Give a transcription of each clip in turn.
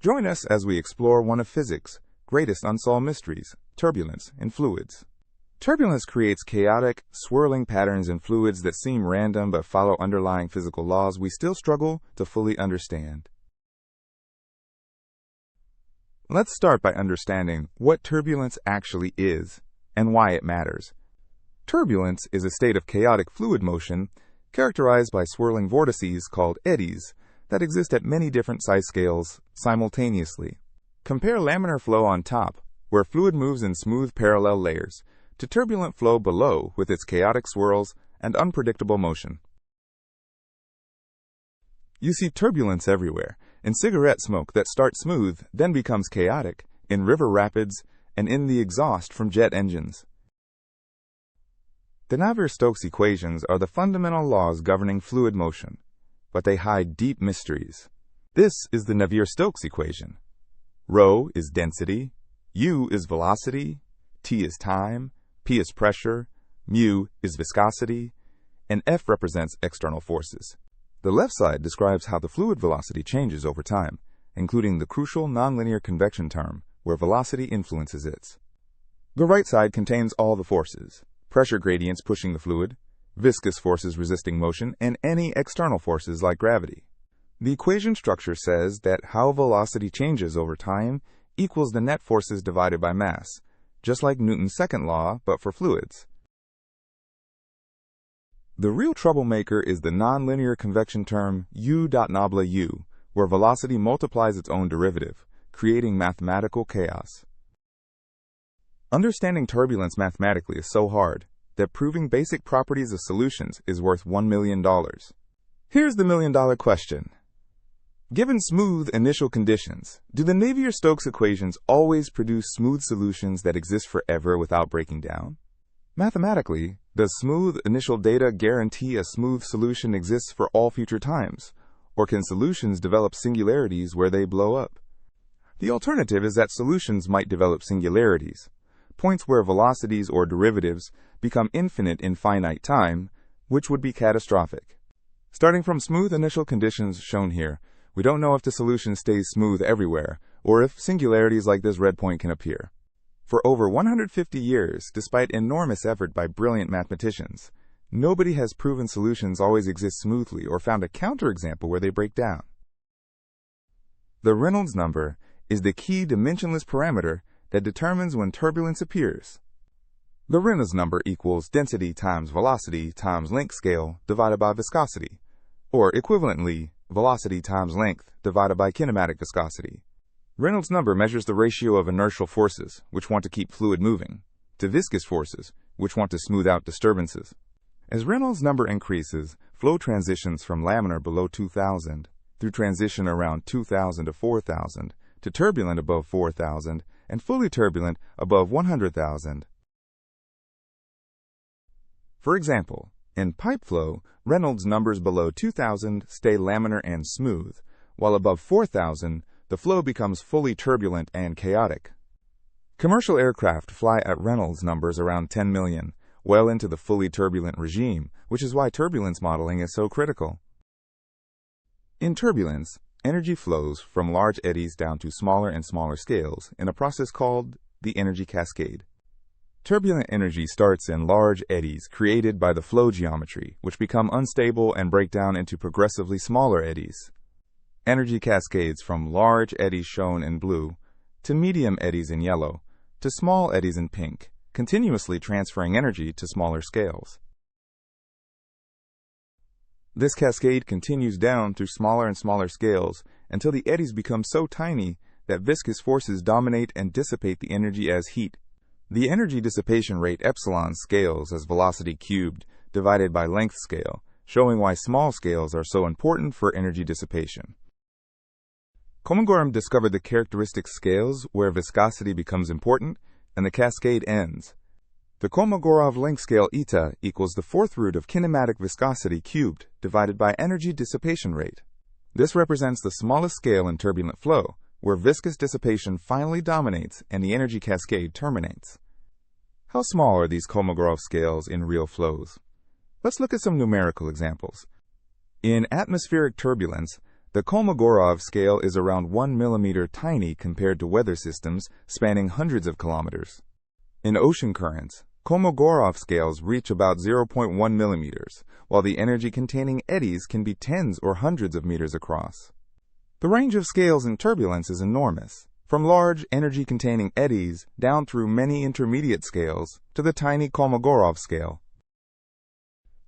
Join us as we explore one of physics' greatest unsolved mysteries, turbulence in fluids. Turbulence creates chaotic, swirling patterns in fluids that seem random but follow underlying physical laws we still struggle to fully understand. Let's start by understanding what turbulence actually is and why it matters. Turbulence is a state of chaotic fluid motion characterized by swirling vortices called eddies that exist at many different size scales simultaneously. Compare laminar flow on top, where fluid moves in smooth parallel layers, to turbulent flow below with its chaotic swirls and unpredictable motion. You see turbulence everywhere, in cigarette smoke that starts smooth, then becomes chaotic, in river rapids, and in the exhaust from jet engines. The Navier-Stokes equations are the fundamental laws governing fluid motion, but they hide deep mysteries. This is the Navier-Stokes equation. Rho is density, U is velocity, T is time, P is pressure, mu is viscosity, and F represents external forces. The left side describes how the fluid velocity changes over time, including the crucial nonlinear convection term, where velocity influences it. The right side contains all the forces: pressure gradients pushing the fluid, viscous forces resisting motion, and any external forces like gravity. The equation structure says that how velocity changes over time equals the net forces divided by mass, just like Newton's second law, but for fluids. The real troublemaker is the nonlinear convection term U dot nabla U, where velocity multiplies its own derivative, creating mathematical chaos. Understanding turbulence mathematically is so hard that proving basic properties of solutions is worth $1 million. Here's the million-dollar question. Given smooth initial conditions, do the Navier-Stokes equations always produce smooth solutions that exist forever without breaking down? Mathematically, does smooth initial data guarantee a smooth solution exists for all future times, or can solutions develop singularities where they blow up? The alternative is that solutions might develop singularities, points where velocities or derivatives become infinite in finite time, which would be catastrophic. Starting from smooth initial conditions shown here, we don't know if the solution stays smooth everywhere, or if singularities like this red point can appear. For over 150 years, despite enormous effort by brilliant mathematicians, nobody has proven solutions always exist smoothly or found a counterexample where they break down. The Reynolds number is the key dimensionless parameter that determines when turbulence appears. The Reynolds number equals density times velocity times length scale divided by viscosity, or equivalently, velocity times length divided by kinematic viscosity. Reynolds number measures the ratio of inertial forces, which want to keep fluid moving, to viscous forces, which want to smooth out disturbances. As Reynolds number increases, flow transitions from laminar below 2000, through transition around 2000 to 4000, to turbulent above 4000, and fully turbulent above 100,000. For example, in pipe flow, Reynolds numbers below 2000 stay laminar and smooth, while above 4000, the flow becomes fully turbulent and chaotic. Commercial aircraft fly at Reynolds numbers around 10 million, well into the fully turbulent regime, which is why turbulence modeling is so critical. In turbulence, energy flows from large eddies down to smaller and smaller scales in a process called the energy cascade. Turbulent energy starts in large eddies created by the flow geometry, which become unstable and break down into progressively smaller eddies. Energy cascades from large eddies shown in blue, to medium eddies in yellow, to small eddies in pink, continuously transferring energy to smaller scales. This cascade continues down through smaller and smaller scales until the eddies become so tiny that viscous forces dominate and dissipate the energy as heat. The energy dissipation rate epsilon scales as velocity cubed divided by length scale, showing why small scales are so important for energy dissipation. Kolmogorov discovered the characteristic scales where viscosity becomes important and the cascade ends. The Kolmogorov length scale eta equals the fourth root of kinematic viscosity cubed divided by energy dissipation rate. This represents the smallest scale in turbulent flow, where viscous dissipation finally dominates and the energy cascade terminates. How small are these Kolmogorov scales in real flows? Let's look at some numerical examples. In atmospheric turbulence, The Kolmogorov scale is around 1 millimeter tiny compared to weather systems spanning hundreds of kilometers. In ocean currents, Kolmogorov scales reach about 0.1 millimeters, while the energy-containing eddies can be tens or hundreds of meters across. The range of scales in turbulence is enormous, from large energy-containing eddies down through many intermediate scales to the tiny Kolmogorov scale.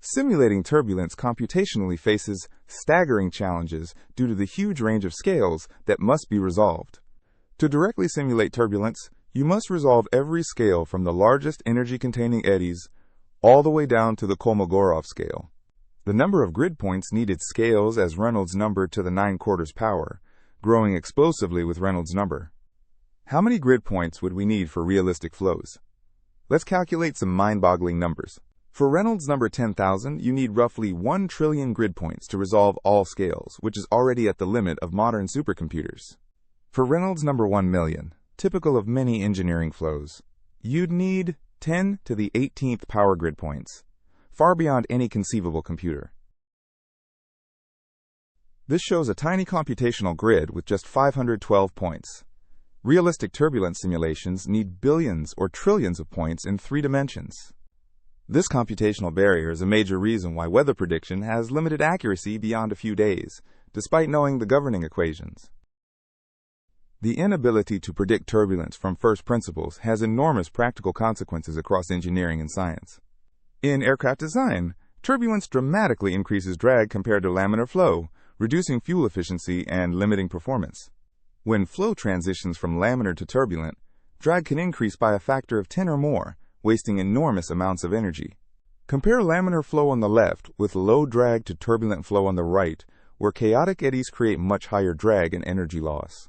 Simulating turbulence computationally faces staggering challenges due to the huge range of scales that must be resolved. To directly simulate turbulence, you must resolve every scale from the largest energy-containing eddies all the way down to the Kolmogorov scale. The number of grid points needed scales as Reynolds number to the 9/4 power, growing explosively with Reynolds number. How many grid points would we need for realistic flows? Let's calculate some mind-boggling numbers. For Reynolds number 10,000, you need roughly 1 trillion grid points to resolve all scales, which is already at the limit of modern supercomputers. For Reynolds number 1 million, typical of many engineering flows, you'd need 10 to the 18th power grid points, far beyond any conceivable computer. This shows a tiny computational grid with just 512 points. Realistic turbulence simulations need billions or trillions of points in 3 dimensions. This computational barrier is a major reason why weather prediction has limited accuracy beyond a few days, despite knowing the governing equations. The inability to predict turbulence from first principles has enormous practical consequences across engineering and science. In aircraft design, turbulence dramatically increases drag compared to laminar flow, reducing fuel efficiency and limiting performance. When flow transitions from laminar to turbulent, drag can increase by a factor of 10 or more, wasting enormous amounts of energy. Compare laminar flow on the left with low drag to turbulent flow on the right, where chaotic eddies create much higher drag and energy loss.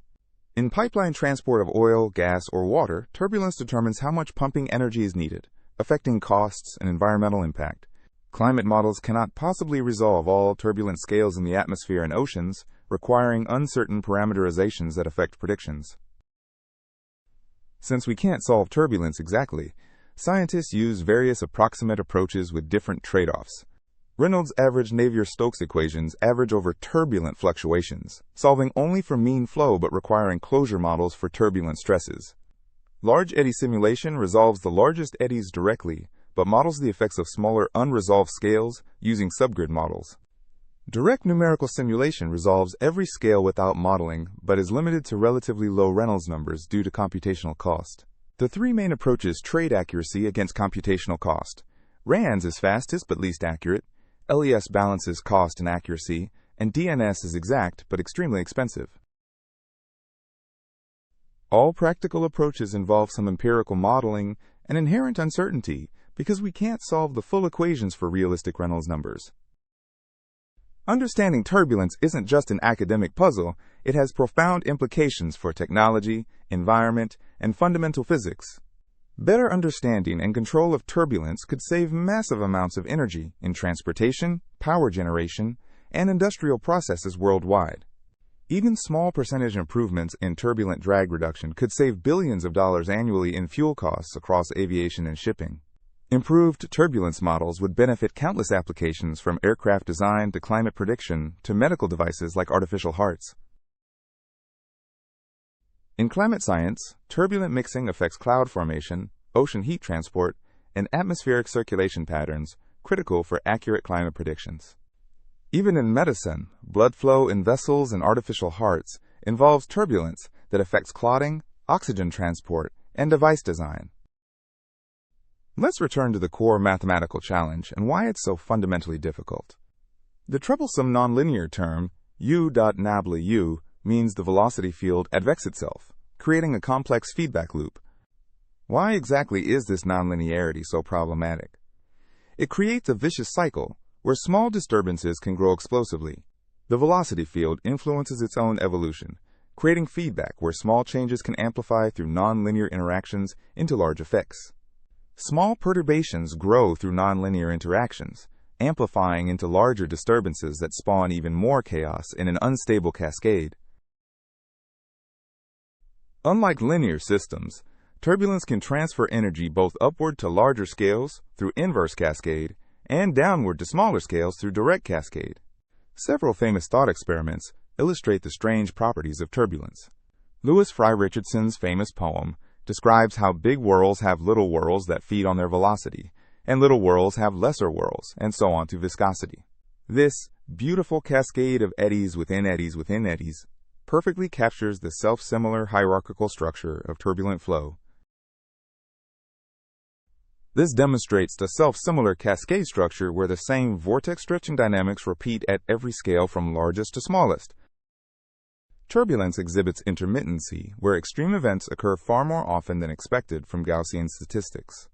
In pipeline transport of oil, gas, or water, turbulence determines how much pumping energy is needed, affecting costs and environmental impact. Climate models cannot possibly resolve all turbulent scales in the atmosphere and oceans, requiring uncertain parameterizations that affect predictions. Since we can't solve turbulence exactly, scientists use various approximate approaches with different trade-offs. Reynolds average Navier-Stokes equations average over turbulent fluctuations, solving only for mean flow but requiring closure models for turbulent stresses. Large eddy simulation resolves the largest eddies directly, but models the effects of smaller unresolved scales using subgrid models. Direct numerical simulation resolves every scale without modeling, but is limited to relatively low Reynolds numbers due to computational cost. The 3 main approaches trade accuracy against computational cost. RANS is fastest but least accurate, LES balances cost and accuracy, and DNS is exact but extremely expensive. All practical approaches involve some empirical modeling and inherent uncertainty because we can't solve the full equations for realistic Reynolds numbers. Understanding turbulence isn't just an academic puzzle, it has profound implications for technology, environment, and fundamental physics. Better understanding and control of turbulence could save massive amounts of energy in transportation, power generation, and industrial processes worldwide. Even small percentage improvements in turbulent drag reduction could save billions of dollars annually in fuel costs across aviation and shipping. Improved turbulence models would benefit countless applications from aircraft design to climate prediction to medical devices like artificial hearts. In climate science, turbulent mixing affects cloud formation, ocean heat transport, and atmospheric circulation patterns, critical for accurate climate predictions. Even in medicine, blood flow in vessels and artificial hearts involves turbulence that affects clotting, oxygen transport, and device design. Let's return to the core mathematical challenge and why it's so fundamentally difficult. The troublesome nonlinear term u.nabla u means the velocity field advects itself, creating a complex feedback loop. Why exactly is this nonlinearity so problematic? It creates a vicious cycle where small disturbances can grow explosively. The velocity field influences its own evolution, creating feedback where small changes can amplify through nonlinear interactions into large effects. Small perturbations grow through nonlinear interactions, amplifying into larger disturbances that spawn even more chaos in an unstable cascade. Unlike linear systems, turbulence can transfer energy both upward to larger scales through inverse cascade and downward to smaller scales through direct cascade. Several famous thought experiments, illustrate the strange properties of turbulence. Louis Fry Richardson's famous poem describes how big whirls have little whirls that feed on their velocity, and little whirls have lesser whirls, and so on to viscosity. This beautiful cascade of eddies within eddies within eddies perfectly captures the self-similar hierarchical structure of turbulent flow. This demonstrates the self-similar cascade structure where the same vortex stretching dynamics repeat at every scale from largest to smallest. Turbulence exhibits intermittency, where extreme events occur far more often than expected from Gaussian statistics.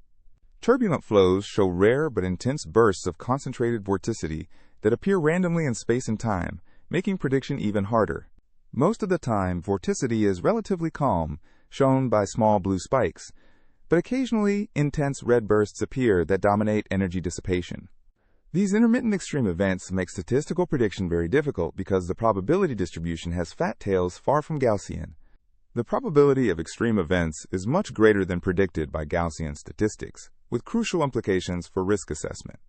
Turbulent flows show rare but intense bursts of concentrated vorticity that appear randomly in space and time, making prediction even harder. Most of the time, vorticity is relatively calm, shown by small blue spikes, but occasionally intense red bursts appear that dominate energy dissipation. These intermittent extreme events make statistical prediction very difficult because the probability distribution has fat tails far from Gaussian. The probability of extreme events is much greater than predicted by Gaussian statistics, with crucial implications for risk assessment.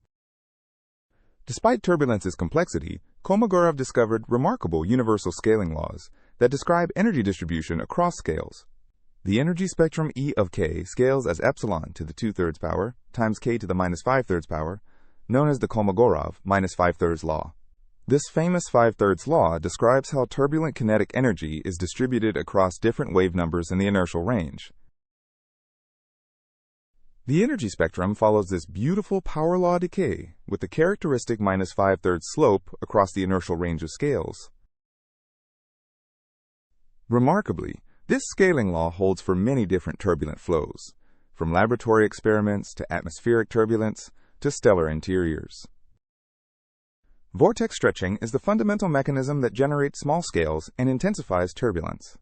Despite turbulence's complexity, Kolmogorov discovered remarkable universal scaling laws that describe energy distribution across scales. The energy spectrum E of k scales as epsilon to the 2/3 power times k to the minus 5/3 power, known as the Kolmogorov minus 5/3 law. This famous 5/3 law describes how turbulent kinetic energy is distributed across different wave numbers in the inertial range. The energy spectrum follows this beautiful power law decay with the characteristic minus 5/3 slope across the inertial range of scales. Remarkably, this scaling law holds for many different turbulent flows, from laboratory experiments to atmospheric turbulence to stellar interiors. Vortex stretching is the fundamental mechanism that generates small scales and intensifies turbulence.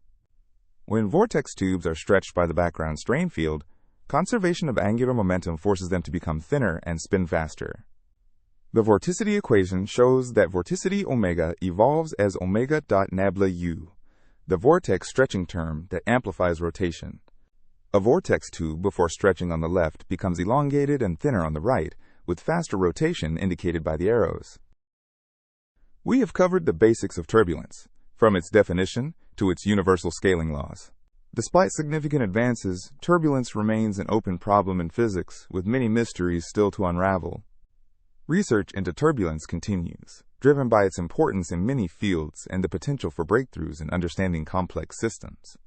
When vortex tubes are stretched by the background strain field, conservation of angular momentum forces them to become thinner and spin faster. The vorticity equation shows that vorticity omega evolves as omega.nabla u, the vortex stretching term that amplifies rotation. A vortex tube before stretching on the left becomes elongated and thinner on the right, with faster rotation indicated by the arrows. We have covered the basics of turbulence, from its definition to its universal scaling laws. Despite significant advances, turbulence remains an open problem in physics, with many mysteries still to unravel. Research into turbulence continues, driven by its importance in many fields and the potential for breakthroughs in understanding complex systems.